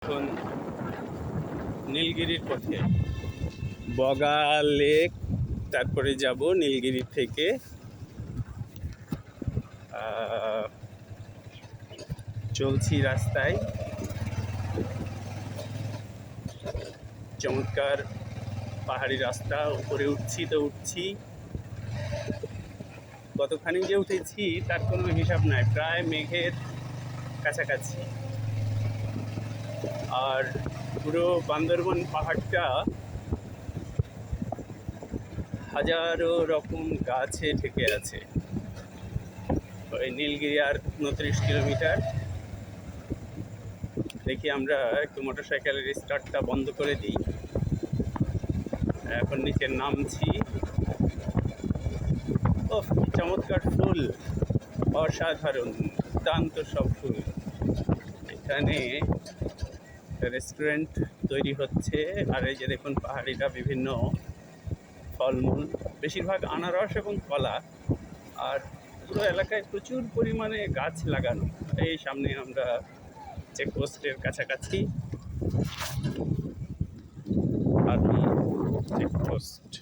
এখন নীলগিরির পথে বগা লেক, তারপরে যাব নীলগিরি থেকে চলছি রাস্তায়। চমৎকার পাহাড়ি রাস্তা, উপরে উঠছি তো উঠছি, কতখানি যে উঠেছি তার কোনো হিসাব নাই, প্রায় মেঘের কাছাকাছি। আর পুরো বান্দরবন পাহাড়টা হাজারো রকম গাছে ঢেকে আছে। ওই নীলগিরি আর 29 কিলোমিটার। দেখি আমরা একটু মোটরসাইকেলের স্টার্টটা বন্ধ করে দিই। এখন নিচে নামছি। ওহ, চমৎকার ফুল, অসাধারণ, দুর্দান্ত সব ফুল। এখানে রেস্টুরেন্ট তৈরি হচ্ছে। আর এই যে দেখুন পাহাড়িরা বিভিন্ন ফলমূল, বেশিরভাগ আনারস এবং কলা। আর পুরো এলাকায় প্রচুর পরিমাণে গাছ লাগানো। এই সামনে আমরা চেকপোস্টের কাছাকাছি, আর্মি চেকপোস্ট।